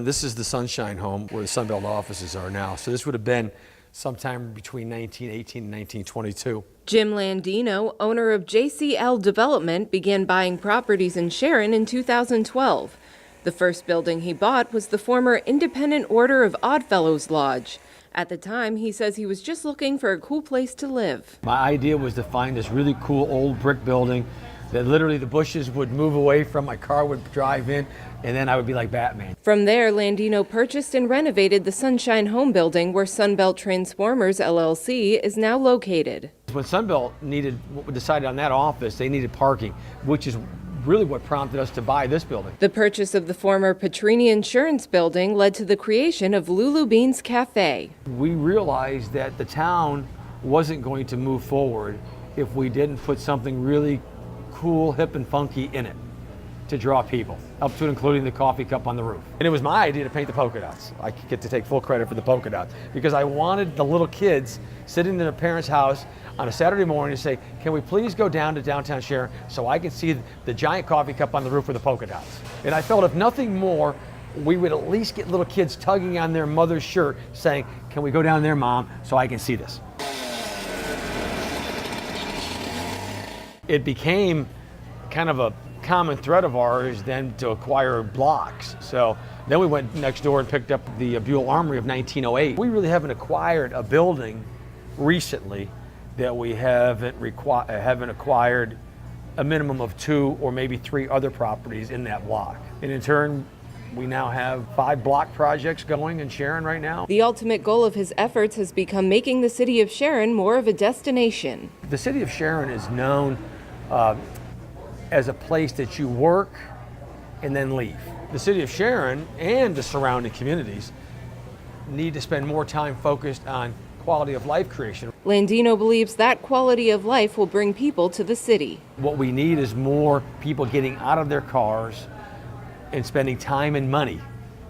And this is the Sunshine Home where the Sunbelt offices are now. So this would have been sometime between 1918 and 1922. Jim Landino, owner of JCL Development, began buying properties in Sharon in 2012. The first building he bought was the former Independent Order of Oddfellows Lodge. At the time, he says he was just looking for a cool place to live. My idea was to find this really cool old brick building that literally the bushes would move away from, my car would drive in, and then I would be like Batman. From there, Landino purchased and renovated the Sunshine Home building where Sunbelt Transformers LLC is now located. When Sunbelt decided on that office, they needed parking, which is really what prompted us to buy this building. The purchase of the former Petrini Insurance building led to the creation of Lulu Beans Cafe. We realized that the town wasn't going to move forward if we didn't put something really cool, hip, and funky in it to draw people, up to including the coffee cup on the roof. And it was my idea to paint the polka dots. I get to take full credit for the polka dots because I wanted the little kids sitting in their parents' house on a Saturday morning to say, can we please go down to downtown Sharon so I can see the giant coffee cup on the roof with the polka dots. And I felt if nothing more, we would at least get little kids tugging on their mother's shirt saying, can we go down there, Mom, so I can see this. It became kind of a common thread of ours then to acquire blocks. So then we went next door and picked up the Buell Armory of 1908. We really haven't acquired a building recently that we haven't acquired a minimum of 2 or maybe 3 other properties in that block. And in turn, we now have 5 block projects going in Sharon right now. The ultimate goal of his efforts has become making the city of Sharon more of a destination. The city of Sharon is known as a place that you work and then leave. The city of Sharon and the surrounding communities need to spend more time focused on quality of life creation. Landino believes that quality of life will bring people to the city. What we need is more people getting out of their cars and spending time and money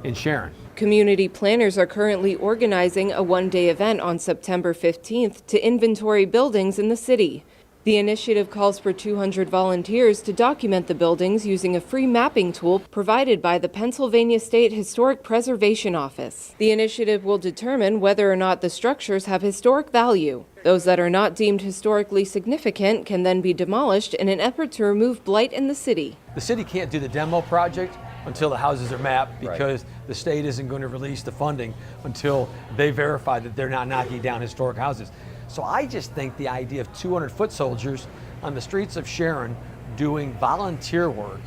in Sharon. Community planners are currently organizing a one-day event on September 15th to inventory buildings in the city. The initiative calls for 200 volunteers to document the buildings using a free mapping tool provided by the Pennsylvania State Historic Preservation Office. The initiative will determine whether or not the structures have historic value. Those that are not deemed historically significant can then be demolished in an effort to remove blight in the city. The city can't do the demo project until the houses are mapped because the state isn't going to release the funding until they verify that they're not knocking down historic houses. So I just think the idea of 200 foot soldiers on the streets of Sharon doing volunteer work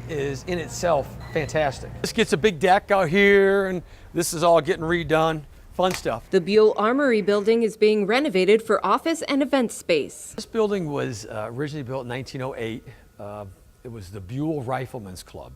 is in itself fantastic. This gets a big deck out here and this is all getting redone. Fun stuff. The Buell Armory building is being renovated for office and event space. This building was originally built in 1908. It was the Buell Riflemen's Club,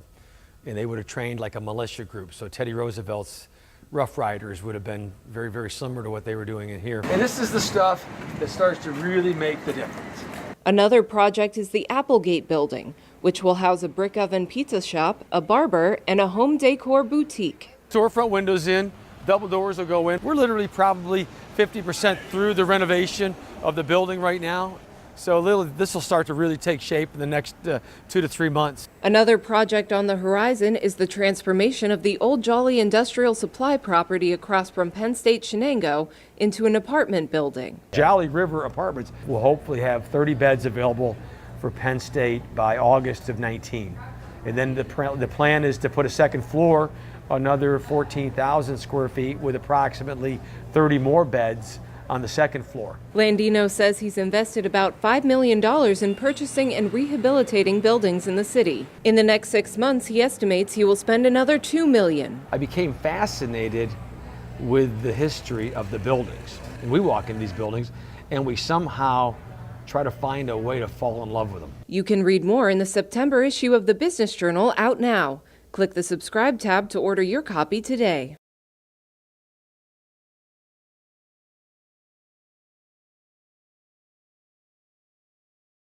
and they would have trained like a militia group. So Teddy Roosevelt's Rough Riders would have been very, very similar to what they were doing in here. And this is the stuff that starts to really make the difference. Another project is the Applegate building, which will house a brick oven pizza shop, a barber, and a home decor boutique. Storefront windows in, double doors will go in. We're literally probably 50% through the renovation of the building right now. So this will start to really take shape in the next 2 to 3 months. Another project on the horizon is the transformation of the Old Jolly Industrial Supply property across from Penn State Shenango into an apartment building. Jolly River Apartments will hopefully have 30 beds available for Penn State by August of 19. And then the plan is to put a second floor, another 14,000 square feet with approximately 30 more beds on the second floor. Landino says he's invested about $5 million in purchasing and rehabilitating buildings in the city. In the next 6 months, he estimates he will spend another $2 million. I became fascinated with the history of the buildings. And we walk in these buildings and we somehow try to find a way to fall in love with them. You can read more in the September issue of the Business Journal, out now. Click the subscribe tab to order your copy today.